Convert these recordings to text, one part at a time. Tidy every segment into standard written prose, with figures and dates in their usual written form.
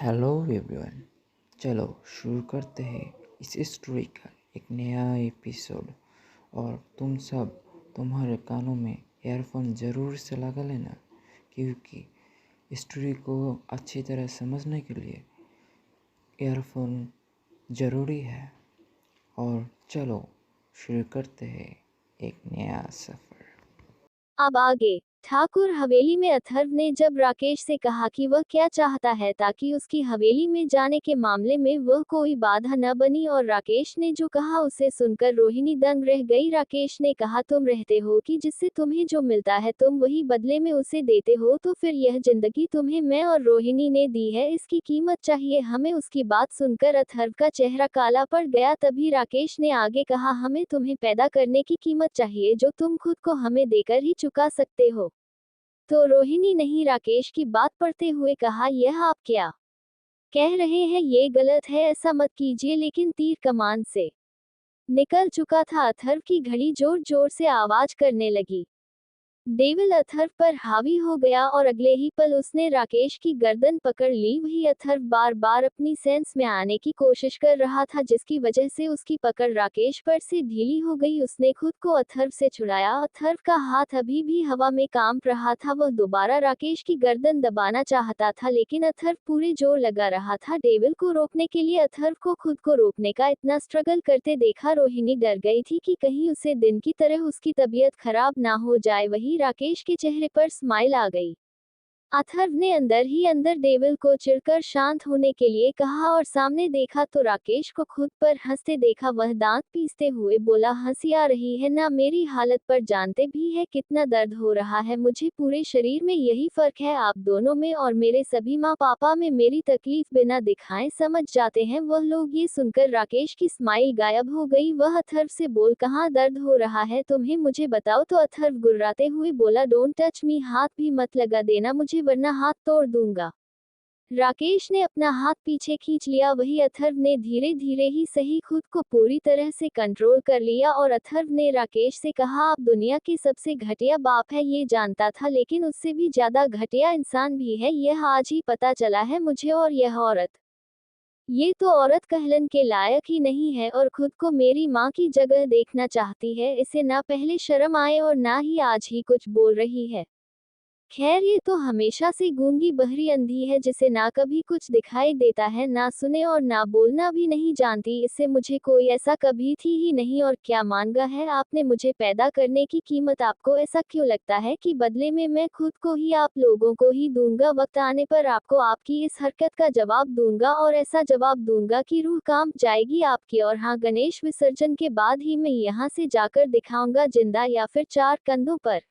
Hello everyone. चलो शुरू करते हैं इस स्टोरी का एक नया एपिसोड। और तुम सब तुम्हारे कानों में ईयरफोन ज़रूर से लगा लेना, क्योंकि स्टोरी को अच्छी तरह समझने के लिए ईयरफोन ज़रूरी है। और चलो शुरू करते हैं एक नया सफ़र। अब आगे ठाकुर हवेली में अथर्व ने जब राकेश से कहा कि वह क्या चाहता है ताकि उसकी हवेली में जाने के मामले में वह कोई बाधा न बनी, और राकेश ने जो कहा उसे सुनकर रोहिणी दंग रह गई। राकेश ने कहा, तुम रहते हो कि जिससे तुम्हें जो मिलता है तुम वही बदले में उसे देते हो, तो फिर यह जिंदगी तुम्हें मैं और रोहिणी ने दी है, इसकी कीमत चाहिए हमें। उसकी बात सुनकर अथर्व का चेहरा काला पड़ गया। तभी राकेश ने आगे कहा, हमें तुम्हें पैदा करने की कीमत चाहिए जो तुम खुद को हमें देकर ही चुका सकते हो। तो रोहिणी नहीं राकेश की बात पढ़ते हुए कहा, यह आप क्या कह रहे हैं, ये गलत है, ऐसा मत कीजिए। लेकिन तीर कमान से निकल चुका था। अथर्व की घड़ी जोर जोर से आवाज करने लगी। डेविल अथर्व पर हावी हो गया और अगले ही पल उसने राकेश की गर्दन पकड़ ली। वही अथर्व बार बार अपनी सेंस में आने की कोशिश कर रहा था, जिसकी वजह से उसकी पकड़ राकेश पर से ढीली हो गई। उसने खुद को अथर्व से छुड़ाया। अथर्व का हाथ अभी भी हवा में कांप रहा था। वह दोबारा राकेश की गर्दन दबाना चाहता था, लेकिन अथर्व पूरे जोर लगा रहा था डेविल को रोकने के लिए। अथर्व को खुद को रोकने का इतना स्ट्रगल करते देखा रोहिणी डर गई थी कि कहीं उसे दिन की तरह उसकी तबीयत खराब ना हो जाए। वही राकेश के चेहरे पर स्माइल आ गई। अथर्व ने अंदर ही अंदर डेविल को चिढ़कर शांत होने के लिए कहा और सामने देखा तो राकेश को खुद पर हंसते देखा। वह दांत पीसते हुए बोला, हंसी आ रही है ना मेरी हालत पर, जानते भी है कितना दर्द हो रहा है मुझे पूरे शरीर में, यही फर्क है आप दोनों में और मेरे सभी माँ पापा में, मेरी तकलीफ बिना दिखाए समझ जाते हैं वह लोग। ये सुनकर राकेश की स्माइल गायब हो गई। वह अथर्व से बोल, कहाँ दर्द हो रहा है तुम्हें, मुझे बताओ। तो अथर्व गुर्राते हुए बोला, डोंट टच मी, हाथ भी मत लगा देना मुझे वरना हाथ तोड़ दूंगा। राकेश ने अपना हाथ पीछे खींच लिया। वही अथर्व ने धीरे धीरे ही सही खुद को पूरी तरह से कंट्रोल कर लिया और अथर्व ने राकेश से कहा, आप दुनिया के सबसे घटिया बाप है ये जानता था, लेकिन उससे भी ज्यादा घटिया इंसान भी है, यह आज ही पता चला है मुझे। और यह औरत, ये तो औरत कहलन के लायक ही नहीं है और खुद को मेरी माँ की जगह देखना चाहती है। इसे ना पहले शर्म आए और ना ही आज ही कुछ बोल रही है। खैर ये तो हमेशा से गूंगी बहरी अंधी है, जिसे ना कभी कुछ दिखाई देता है, ना सुने और ना बोलना भी नहीं जानती। इससे मुझे कोई ऐसा कभी थी ही नहीं। और क्या मांगा है आपने मुझे पैदा करने की कीमत, आपको ऐसा क्यों लगता है कि बदले में मैं खुद को ही आप लोगों को ही दूंगा? वक्त आने पर आपको आपकी इस हरकत का जवाब दूंगा और ऐसा जवाब दूंगा कि रूह कांप जाएगी आपकी। और हाँ, गणेश विसर्जन के बाद ही मैं यहाँ से जाकर दिखाऊंगा, जिंदा या फिर चार कंधों पर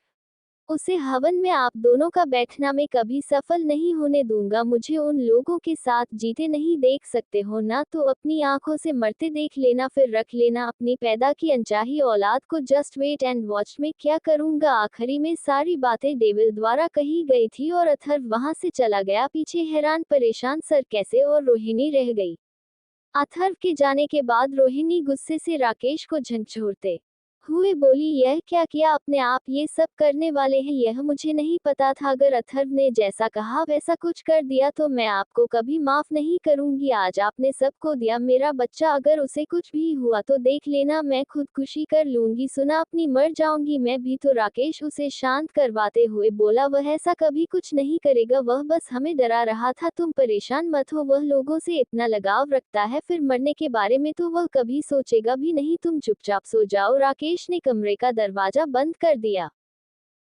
उसे हवन में आप दोनों का बैठना मैं कभी सफल नहीं होने दूंगा। मुझे उन लोगों के साथ जीते नहीं देख सकते हो ना, तो अपनी आंखों से मरते देख लेना, फिर रख लेना अपनी पैदा की अनचाही औलाद को। जस्ट वेट एंड वॉच में क्या करूंगा। आखिरी में सारी बातें डेविल द्वारा कही गई थी और अथर्व वहां से चला गया पीछे हैरान परेशान सर कैसे, और रोहिणी रह गई। अथर्व के जाने के बाद रोहिणी गुस्से से राकेश को झंझोरते हुए बोली, यह क्या किया आपने, आप ये सब करने वाले हैं, यह मुझे नहीं पता था। अगर अथर्व ने जैसा कहा वैसा कुछ कर दिया तो मैं आपको कभी माफ नहीं करूंगी। आज आपने सबको दिया मेरा बच्चा, अगर उसे कुछ भी हुआ तो देख लेना मैं खुदकुशी कर लूंगी, सुना अपनी मर जाऊंगी मैं भी। तो राकेश उसे शांत करवाते हुए बोला, वह ऐसा कभी कुछ नहीं करेगा, वह बस हमें डरा रहा था, तुम परेशान मत हो। वह लोगों से इतना लगाव रखता है, फिर मरने के बारे में तो वह कभी सोचेगा भी नहीं, तुम चुपचाप सो जाओ। राकेश ने कमरे का दरवाजा बंद कर दिया।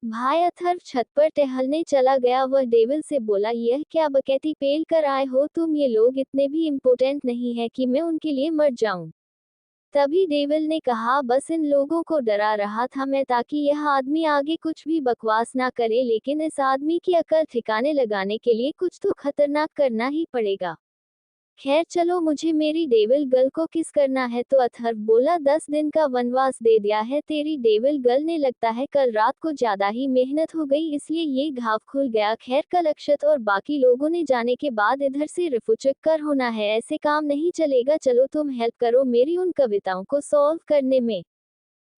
भाई अथर्व छत पर टहलने चला गया। वह डेविल से बोला, यह क्या बकैती पेल कर आए हो तुम, ये लोग इतने भी इम्पोर्टेंट नहीं है कि मैं उनके लिए मर जाऊं। तभी डेविल ने कहा, बस इन लोगों को डरा रहा था मैं ताकि यह आदमी आगे कुछ भी बकवास ना करे, लेकिन इस आदमी की अकल ठिकाने लगाने के लिए कुछ तो खतरनाक करना ही पड़ेगा। खैर चलो, मुझे मेरी डेविल गर्ल को किस करना है। तो अथर्व बोला, 10 दिन का वनवास दे दिया है तेरी डेविल गर्ल ने, लगता है कल रात को ज्यादा ही मेहनत हो गई इसलिए ये घाव खुल गया। खैर कल अक्षत और बाकी लोगों ने जाने के बाद इधर से रिफुचक कर होना है, ऐसे काम नहीं चलेगा, चलो तुम हेल्प करो मेरी उन कविताओं को सॉल्व करने में।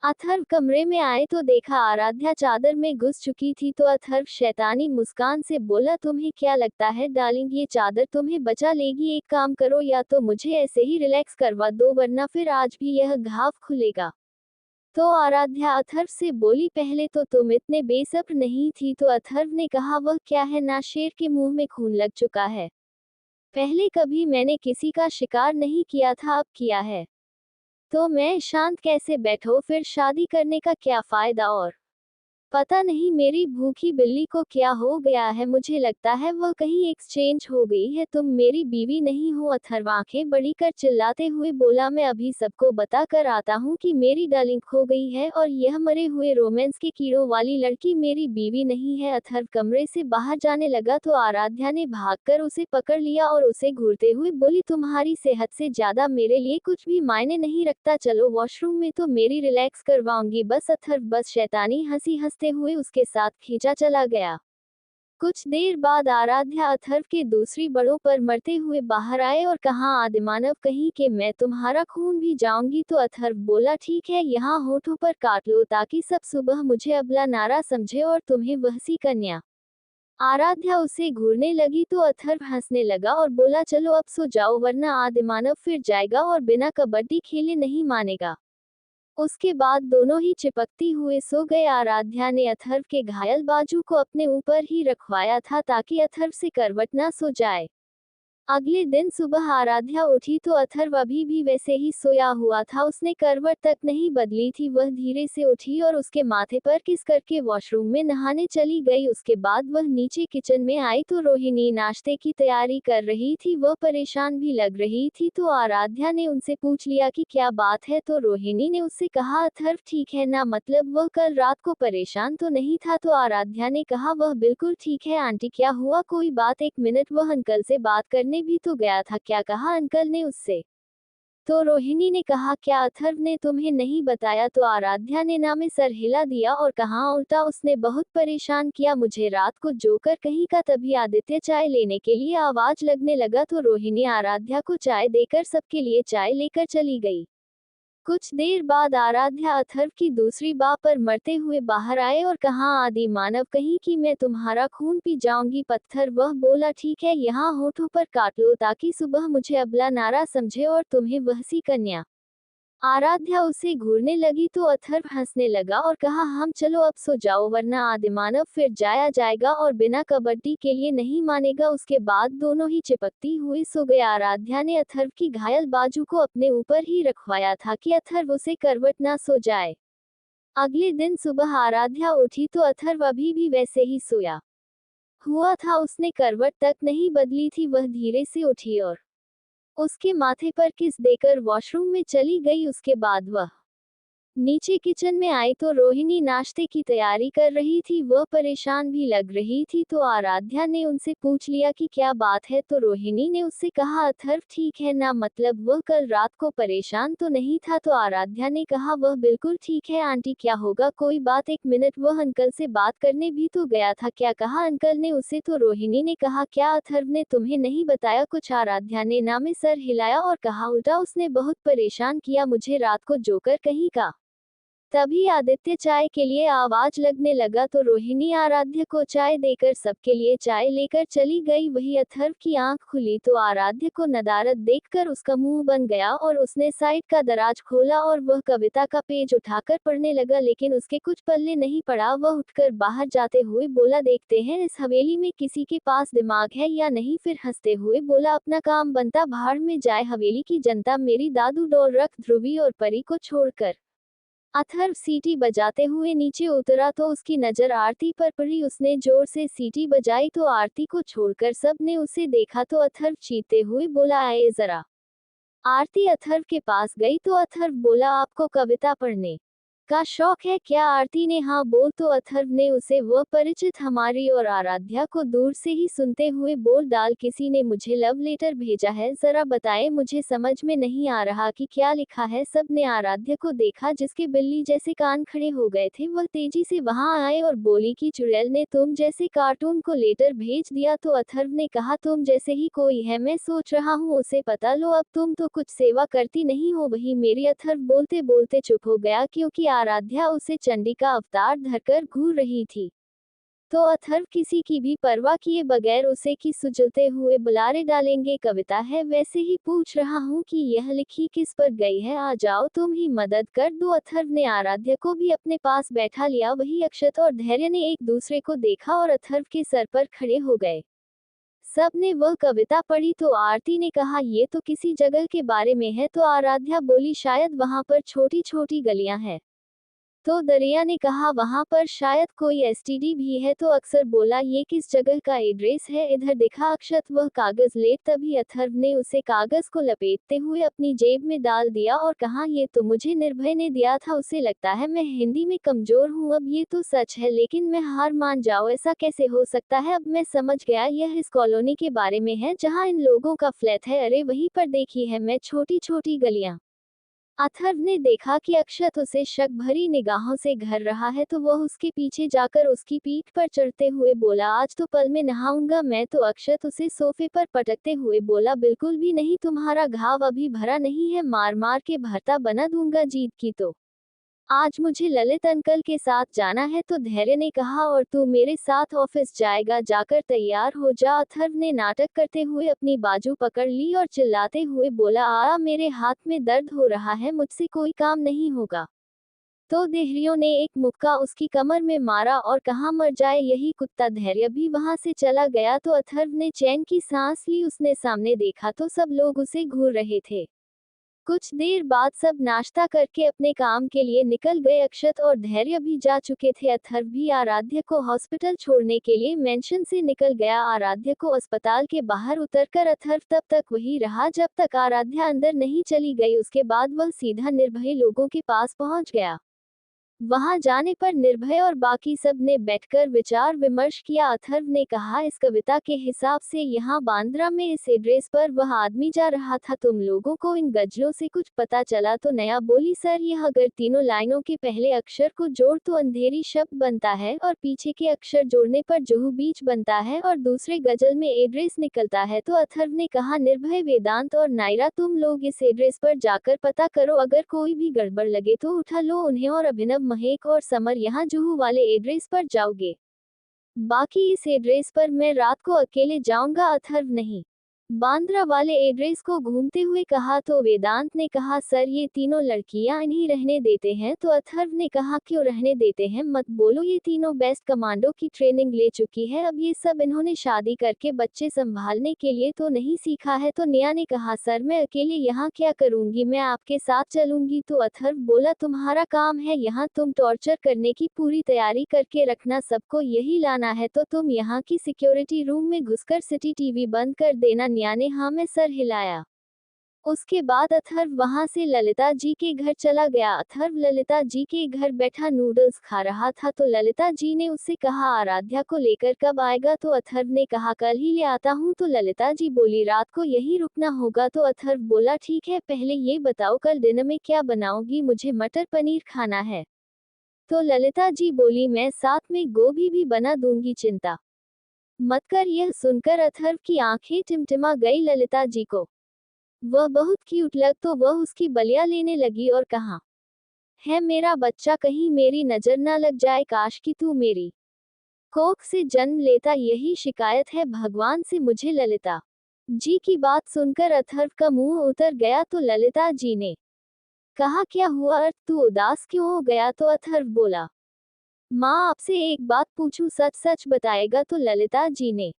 अथर्व कमरे में आए तो देखा आराध्या चादर में घुस चुकी थी, तो अथर्व शैतानी मुस्कान से बोला, तुम्हें क्या लगता है डार्लिंग, ये चादर तुम्हें बचा लेगी? एक काम करो, या तो मुझे ऐसे ही रिलैक्स करवा दो, वरना फिर आज भी यह घाव खुलेगा। तो आराध्या अथर्व से बोली, पहले तो तुम इतने बेसब्र नहीं थी। तो अथर्व ने कहा, वह क्या है ना, शेर के मुंह में खून लग चुका है। पहले कभी मैंने किसी का शिकार नहीं किया था, अब किया है। तो मैं शांत कैसे बैठो, फिर शादी करने का क्या फायदा? और पता नहीं मेरी भूखी बिल्ली को क्या हो गया है, मुझे लगता है वह कहीं एक्सचेंज हो गई है। तुम मेरी बीवी नहीं हो। अथर्व आंखें बड़ी कर चिल्लाते हुए बोला, मैं अभी सबको बता कर आता हूँ कि मेरी डार्लिंग खो गई है, और यह मरे हुए रोमांस के कीड़ों वाली लड़की मेरी बीवी नहीं है। अथर्व कमरे से बाहर जाने लगा तो आराध्या ने भागकर उसे पकड़ लिया और उसे घूरते हुए बोली, तुम्हारी सेहत से ज्यादा मेरे लिए कुछ भी मायने नहीं रखता, चलो वॉशरूम में तो मेरी रिलैक्स करवाऊंगी बस। अथर्व बस शैतानी हंसी हंसते हुए उसके साथ खींचा चला गया। कुछ देर बाद आराध्या अथर्व के दूसरी बड़ों पर मरते हुए बाहर आए और कहा, आदिमानव कहीं के, मैं तुम्हारा खून भी जाऊंगी। तो अथर्व बोला, ठीक है, यहाँ होठों पर काट लो ताकि सब सुबह मुझे अबला नारा समझे और तुम्हें वहसी कन्या। आराध्या उसे घूरने लगी तो अथर्व हंसने लगा और बोला, चलो अब सो जाओ, वरना आदिमानव फिर जाएगा और बिना कबड्डी खेले नहीं मानेगा। उसके बाद दोनों ही चिपकती हुए सो गए। आराध्या ने अथर्व के घायल बाजू को अपने ऊपर ही रखवाया था ताकि अथर्व से करवट ना सो जाए। अगले दिन सुबह आराध्या उठी तो अथर्व अभी भी वैसे ही सोया हुआ था, उसने करवट तक नहीं बदली थी। वह धीरे से उठी और उसके माथे पर किस करके वॉशरूम में नहाने चली गई। उसके बाद वह नीचे किचन में आई तो रोहिणी नाश्ते की तैयारी कर रही थी, वह परेशान भी लग रही थी। तो आराध्या ने उनसे पूछ लिया कि क्या बात है। तो रोहिणी ने उससे कहा, अथर्व ठीक है ना, मतलब वह कल रात को परेशान तो नहीं था? तो आराध्या ने कहा, वह बिल्कुल ठीक है आंटी, क्या हुआ? कोई बात? एक मिनट, वह अंकल से बात करने भी तो गया था। क्या कहा अंकल ने उससे? तो रोहिणी ने कहा, क्या अथर्व ने तुम्हें नहीं बताया? तो आराध्या ने ना में सर हिला दिया और कहा, उल्टा उसने बहुत परेशान किया मुझे रात को, जोकर कहीं का। तभी आदित्य चाय लेने के लिए आवाज लगने लगा तो रोहिणी आराध्या को चाय देकर सबके लिए चाय लेकर चली गई। कुछ देर बाद आराध्या अथर्व की दूसरी बाह पर मरते हुए बाहर आए और कहा, आदि मानव कहीं कि मैं तुम्हारा खून पी जाऊंगी। पत्थर वह बोला, ठीक है, यहाँ होठों पर काट लो ताकि सुबह मुझे अबला नारा समझे और तुम्हें वहसी कन्या। आराध्या उसे घूरने लगी तो अथर्व हंसने लगा और कहा, हम चलो अब सो जाओ, वरना आदिमानव फिर जाया जाएगा और बिना कबड्डी के लिए नहीं मानेगा। उसके बाद दोनों ही चिपकती हुई सो गए। आराध्या ने अथर्व की घायल बाजू को अपने ऊपर ही रखवाया था कि अथर्व उसे करवट ना सो जाए। अगले दिन सुबह आराध्या उठी तो अथर्व अभी भी वैसे ही सोया हुआ था, उसने करवट तक नहीं बदली थी। वह धीरे से उठी और उसके माथे पर किस देकर वॉशरूम में चली गई। उसके बाद वह नीचे किचन में आई तो रोहिणी नाश्ते की तैयारी कर रही थी, वह परेशान भी लग रही थी। तो आराध्या ने उनसे पूछ लिया कि क्या बात है। तो रोहिणी ने उससे कहा, अथर्व ठीक है ना, मतलब वह कल रात को परेशान तो नहीं था? तो आराध्या ने कहा, वह बिल्कुल ठीक है आंटी, क्या होगा? कोई बात? एक मिनट, वह अंकल से बात करने भी तो गया था। क्या कहा अंकल ने उसे? तो रोहिणी ने कहा, क्या अथर्व ने तुम्हें नहीं बताया कुछ? आराध्या ने ना में सर हिलाया और कहा, उल्टा उसने बहुत परेशान किया मुझे रात को, जोकर कहीं का। तभी आदित्य चाय के लिए आवाज लगने लगा तो रोहिणी आराध्य को चाय देकर सबके लिए चाय लेकर चली गई। वही अथर्व की आंख खुली तो आराध्य को नदारद देखकर उसका मुंह बन गया और उसने साइड का दराज खोला और वह कविता का पेज उठाकर पढ़ने लगा, लेकिन उसके कुछ पल्ले नहीं पड़ा। वह उठकर बाहर जाते हुए बोला, देखते हैं इस हवेली में किसी के पास दिमाग है या नहीं। फिर हंसते हुए बोला, अपना काम बनता भाड़ में जाए, हवेली की जनता मेरी दादू डोल रख, ध्रुवी और परी को छोड़कर। अथर्व सीटी बजाते हुए नीचे उतरा तो उसकी नजर आरती पर पड़ी। उसने जोर से सीटी बजाई तो आरती को छोड़कर सब ने उसे देखा तो अथर्व चीखते हुए बोला, आए जरा। आरती अथर्व के पास गई तो अथर्व बोला, आपको कविता पढ़ने का शौक है क्या? आरती ने हाँ बोल तो अथर्व ने उसे वह परिचित हमारी और आराध्या को दूर से ही सुनते हुए बोल डाल, किसी ने मुझे लव लेटर भेजा है, जरा बताए, मुझे समझ में नहीं आ रहा कि क्या लिखा है। सब ने आराध्या को देखा जिसके बिल्ली जैसे कान खड़े हो गए थे। वह तेजी से वहां आए और बोली कि चुड़ैल ने तुम जैसे कार्टून को लेटर भेज दिया। तो अथर्व ने कहा, तुम जैसे ही कोई है, मैं सोच रहा हूँ उसे पता लो, अब तुम तो कुछ सेवा करती नहीं हो। वही मेरी। अथर्व बोलते बोलते चुप हो गया क्योंकि आराध्या उसे चंडी का अवतार धरकर घूर रही थी। तो अथर्व किसी की भी परवाह किए बगैर उसे की सुजलते हुए बुलारे डालेंगे। कविता है, वैसे ही पूछ रहा हूँ कि यह लिखी किस पर गई है, आ जाओ तुम ही मदद कर दो। अथर्व ने आराध्या को भी अपने पास बैठा लिया। वही अक्षत और धैर्य ने एक दूसरे को देखा और अथर्व के सर पर खड़े हो गए। सबने वह कविता पढ़ी तो आरती ने कहा, ये तो किसी जगह के बारे में है। तो आराध्या बोली, शायद वहां पर छोटी छोटी गलियां हैं। तो दरिया ने कहा, वहां पर शायद कोई एसटीडी भी है। तो अक्सर बोला, ये किस जगह का एड्रेस है, इधर दिखा अक्षत वह कागज ले। तभी अथर्व ने उसे कागज को लपेटते हुए अपनी जेब में डाल दिया और कहा, ये तो मुझे निर्भय ने दिया था। उसे लगता है मैं हिंदी में कमजोर हूँ। अब ये तो सच है, लेकिन मैं हार मान जाऊँ, ऐसा कैसे हो सकता है। अब मैं समझ गया, यह इस कॉलोनी के बारे में है जहाँ इन लोगों का फ्लैट है। अरे वहीं पर देखी है मैं छोटी छोटी गलियां। अथर्व ने देखा कि अक्षत उसे शक भरी निगाहों से घर रहा है, तो वह उसके पीछे जाकर उसकी पीठ पर चढ़ते हुए बोला, आज तो पल में नहाऊंगा मैं। तो अक्षत उसे सोफे पर पटकते हुए बोला, बिल्कुल भी नहीं, तुम्हारा घाव अभी भरा नहीं है, मार मार के भरता बना दूंगा। जीत की तो आज मुझे ललित अंकल के साथ जाना है। तो धैर्य ने कहा, और तू मेरे साथ ऑफिस जाएगा, जाकर तैयार हो जा। अथर्व ने नाटक करते हुए अपनी बाजू पकड़ ली और चिल्लाते हुए बोला, आ मेरे हाथ में दर्द हो रहा है, मुझसे कोई काम नहीं होगा। तो देहरियों ने एक मुक्का उसकी कमर में मारा और कहा, मर जाए यही कुत्ता। धैर्य भी वहां से चला गया। तो अथर्व ने चैन की सांस ली। उसने सामने देखा तो सब लोग उसे घूर रहे थे। कुछ देर बाद सब नाश्ता करके अपने काम के लिए निकल गए। अक्षत और धैर्य भी जा चुके थे। अथर्व भी आराध्य को हॉस्पिटल छोड़ने के लिए मेंशन से निकल गया। आराध्य को अस्पताल के बाहर उतरकर अथर्व तब तक वही रहा जब तक आराध्या अंदर नहीं चली गई। उसके बाद वह सीधा निर्भय लोगों के पास पहुंच गया। वहां जाने पर निर्भय और बाकी सब ने बैठकर विचार विमर्श किया। अथर्व ने कहा, इस कविता के हिसाब से यहाँ बांद्रा में इस एड्रेस पर वह आदमी जा रहा था। तुम लोगों को इन गजलों से कुछ पता चला? तो नया बोली, सर यह अगर तीनों लाइनों के पहले अक्षर को जोड़ तो अंधेरी शब्द बनता है और पीछे के अक्षर जोड़ने पर जुहू बीच बनता है और दूसरे गजल में एड्रेस निकलता है। तो अथर्व ने कहा, निर्भय, वेदांत और नायरा, तुम लोग इस एड्रेस पर जाकर पता करो, अगर कोई भी गड़बड़ लगे तो उठा लो उन्हें। और अभिनव, महक और समर यहाँ जुहू वाले एड्रेस पर जाओगे, बाकी इस एड्रेस पर मैं रात को अकेले जाऊंगा। अथर्व नहीं, बांद्रा वाले एड्रेस को घूमते हुए कहा। तो वेदांत ने कहा, सर ये तीनों लड़कियां इन्हीं रहने देते हैं। तो अथर्व ने कहा, क्यों रहने देते हैं, मत बोलो, ये तीनों बेस्ट कमांडो की ट्रेनिंग ले चुकी है। अब ये सब इन्होंने शादी करके बच्चे संभालने के लिए तो नहीं सीखा है। तो निया ने कहा, सर मैं अकेले यहाँ क्या करूंगी, मैं आपके साथ चलूंगी। तो अथर्व बोला, तुम्हारा काम है यहाँ, तुम टॉर्चर करने की पूरी तैयारी करके रखना, सबको यही लाना है। तो तुम यहाँ की सिक्योरिटी रूम में घुसकर सिटी टीवी बंद कर देना। निया ने हाँ में सर हिलाया। उसके बाद अथर्व वहां से ललिता जी के घर चला गया। अथर्व ललिता जी के घर बैठा नूडल्स खा रहा था। तो ललिता जी ने उससे कहा, आराध्या को लेकर कब आएगा? तो अथर्व ने कहा, कल ही ले आता हूँ। तो ललिता जी बोली, रात को यही रुकना होगा? तो अथर्व बोला, ठीक है, पहले ये बताओ कल डिनर में क्या बनाओगी, मुझे मटर पनीर खाना है। तो ललिता जी बोली, मैं साथ में गोभी भी बना दूंगी, चिंता मत कर। यह सुनकर अथर्व की आंखें टिमटिमा गई। ललिता जी को वह बहुत क्यूट लग तो वह उसकी बलिया लेने लगी और कहा, है मेरा बच्चा, कहीं मेरी नजर ना लग जाए, काश कि तू मेरी कोख से जन्म लेता, यही शिकायत है भगवान से मुझे। ललिता जी की बात सुनकर अथर्व का मुंह उतर गया। तो ललिता जी ने कहा, क्या हुआ अर्थ, तू उदास क्यों हो गया? तो अथर्व बोला, माँ आपसे एक बात पूछूं, सच सच बताएगा? तो ललिता जी ने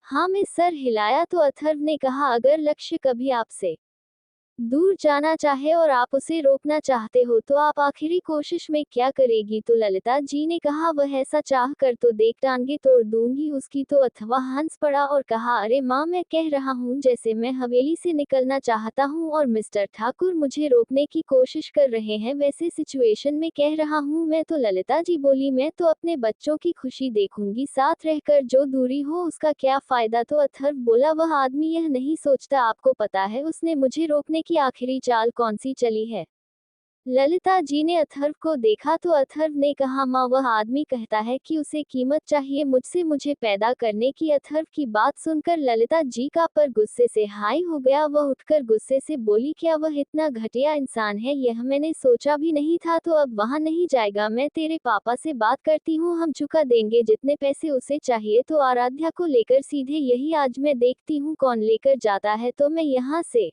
हाँ में सर हिलाया। तो अथर्व ने कहा, अगर लक्ष्य कभी आपसे दूर जाना चाहे और आप उसे रोकना चाहते हो तो आप आखिरी कोशिश में क्या करेगी? तो ललिता जी ने कहा, वह ऐसा चाह कर तो देख, टांगे तोड़ दूंगी उसकी। तो अथवा हंस पड़ा और कहा, अरे माँ, मैं कह रहा हूँ जैसे मैं हवेली से निकलना चाहता हूँ और मिस्टर ठाकुर मुझे रोकने की कोशिश कर रहे हैं, वैसे सिचुएशन में कह रहा हूँ मैं। तो ललिता जी बोली, मैं तो अपने बच्चों की खुशी देखूंगी, साथ रहकर जो दूरी हो उसका क्या फायदा? तो अथर्व बोला, वह आदमी यह नहीं सोचता, आपको पता है उसने मुझे रोकने की आखिरी चाल कौन सी चली है? ललिता जी ने अथर्व को देखा तो अथर्व ने कहा, माँ वह आदमी कहता है कि उसे कीमत चाहिए मुझसे मुझे पैदा करने की। अथर्व की बात सुनकर ललिता जी का पर गुस्से से हाई हो गया। वह उठकर गुस्से से बोली, क्या वह इतना घटिया इंसान है? यह मैंने सोचा भी नहीं था। तो अब वहाँ नहीं जाएगा। मैं तेरे पापा से बात करती हूँ, हम चुका देंगे जितने पैसे उसे चाहिए। तो आराध्या को लेकर सीधे यही आज मैं देखती हूँ कौन लेकर जाता है तो मैं यहाँ से।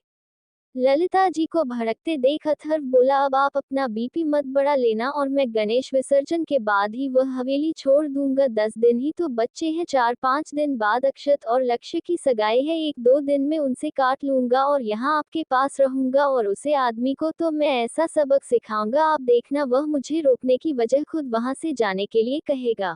ललिता जी को भड़कते देख अथर्व बोला, अब आप अपना बीपी मत बढ़ा लेना और मैं गणेश विसर्जन के बाद ही वह हवेली छोड़ दूंगा। 10 दिन ही तो बच्चे हैं, 4-5 दिन बाद अक्षत और लक्ष्य की सगाई है। 1-2 दिन में उनसे काट लूंगा और यहाँ आपके पास रहूंगा और उसे आदमी को तो मैं ऐसा सबक सिखाऊंगा, आप देखना वह मुझे रोकने की वजह खुद वहां से जाने के लिए कहेगा।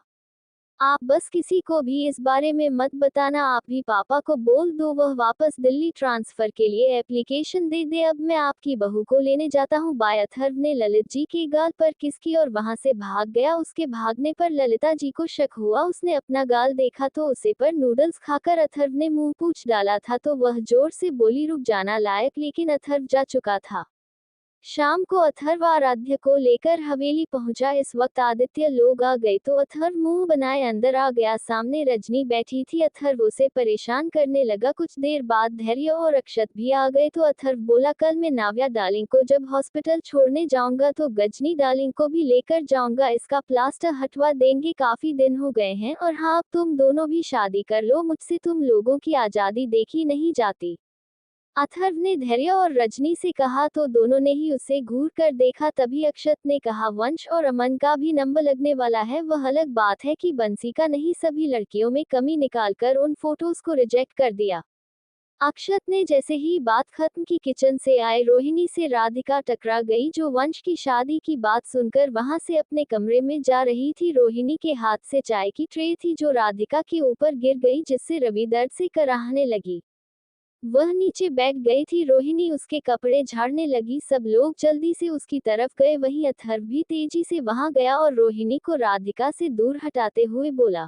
आप बस किसी को भी इस बारे में मत बताना, आप भी पापा को बोल दो वह वापस दिल्ली ट्रांसफर के लिए एप्लीकेशन दे दे। अब मैं आपकी बहू को लेने जाता हूँ। बाय। अथर्व ने ललित जी के गाल पर किस की और वहां से भाग गया। उसके भागने पर ललिता जी को शक हुआ। उसने अपना गाल देखा तो उसे पर नूडल्स खाकर अथर्व ने मुंह पूछ डाला था तो वह जोर से बोली, रुक जाना लायक, लेकिन अथर्व जा चुका था। शाम को अथर्व आराध्य को लेकर हवेली पहुंचा। इस वक्त आदित्य लोग आ गए तो अथर्व मुंह बनाए अंदर आ गया। सामने रजनी बैठी थी। अथर्व उसे परेशान करने लगा। कुछ देर बाद धैर्य और अक्षत भी आ गए तो अथर्व बोला, कल मैं नाव्या डार्लिंग को जब हॉस्पिटल छोड़ने जाऊंगा तो गजनी डार्लिंग को भी लेकर जाऊंगा, इसका प्लास्टर हटवा देंगे, काफी दिन हो गए हैं। और हाँ, अब तुम दोनों भी शादी कर लो, मुझसे तुम लोगों की आजादी देखी नहीं जाती। अथर्व ने धैर्य और रजनी से कहा तो दोनों ने ही उसे घूर कर देखा। तभी अक्षत ने कहा, वंश और अमन का भी नंबर लगने वाला है। वह अलग बात है कि बंसी का नहीं। सभी लड़कियों में कमी निकालकर उन फोटोज को रिजेक्ट कर दिया। अक्षत ने जैसे ही बात खत्म की किचन से आए रोहिणी से राधिका टकरा गई जो वंश की शादी की बात सुनकर वहां से अपने कमरे में जा रही थी। रोहिणी के हाथ से चाय की ट्रे थी जो राधिका के ऊपर गिर गई जिससे रवि दर्द से कराहने लगी। वह नीचे बैठ गई थी। रोहिणी उसके कपड़े झाड़ने लगी। सब लोग जल्दी से उसकी तरफ गए। वहीं अथर्व भी तेजी से वहां गया और रोहिणी को राधिका से दूर हटाते हुए बोला,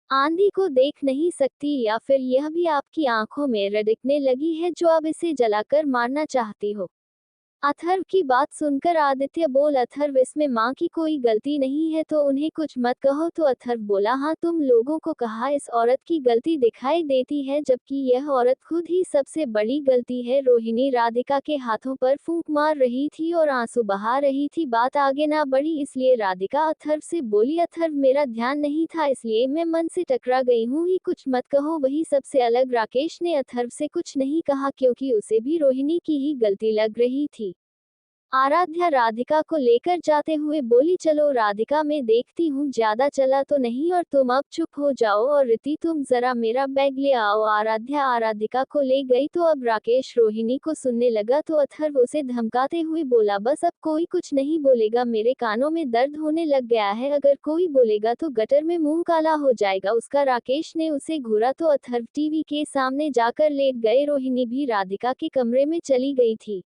आंधी को देख नहीं सकती या फिर यह भी आपकी आंखों में रड़कने लगी है जो अब इसे जलाकर मारना चाहती हो? अथर्व की बात सुनकर आदित्य बोल, अथर्व इसमें माँ की कोई गलती नहीं है तो उन्हें कुछ मत कहो। तो अथर्व बोला, हाँ तुम लोगों को कहा इस औरत की गलती दिखाई देती है जबकि यह औरत खुद ही सबसे बड़ी गलती है। रोहिणी राधिका के हाथों पर फूंक मार रही थी और आंसू बहा रही थी। बात आगे ना बढ़ी इसलिए राधिका अथर्व से बोली, अथर्व मेरा ध्यान नहीं था इसलिए मैं मन से टकरा गई हूँ ही, कुछ मत कहो। वही सबसे अलग राकेश ने अथर्व से कुछ नहीं कहा क्योंकि उसे भी रोहिणी की ही गलती लग रही थी। आराध्या राधिका को लेकर जाते हुए बोली, चलो राधिका मैं देखती हूँ ज्यादा चला तो नहीं और तुम अब चुप हो जाओ और रिति तुम जरा मेरा बैग ले आओ। आराध्या आराधिका को ले गई तो अब राकेश रोहिणी को सुनने लगा तो अथर्व उसे धमकाते हुए बोला, बस अब कोई कुछ नहीं बोलेगा, मेरे कानों में दर्द होने लग गया है, अगर कोई बोलेगा तो गटर में मुंह काला हो जाएगा उसका। राकेश ने उसे घूरा तो अथर्व टीवी के सामने जाकर लेट गए। रोहिणी भी राधिका के कमरे में चली गई थी।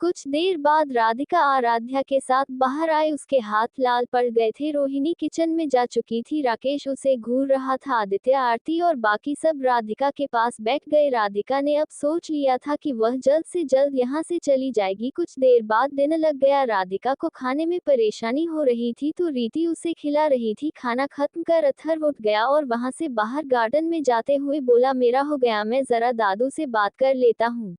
कुछ देर बाद राधिका आराध्या के साथ बाहर आए। उसके हाथ लाल पड़ गए थे। रोहिणी किचन में जा चुकी थी। राकेश उसे घूर रहा था। आदित्य, आरती और बाकी सब राधिका के पास बैठ गए। राधिका ने अब सोच लिया था कि वह जल्द से जल्द यहाँ से चली जाएगी। कुछ देर बाद दिन लग गया। राधिका को खाने में परेशानी हो रही थी तो रीति उसे खिला रही थी। खाना खत्म कर अथर्व उठ गया और वहां से बाहर गार्डन में जाते हुए बोला, मेरा हो गया, मैं जरा दादू से बात कर लेता हूँ।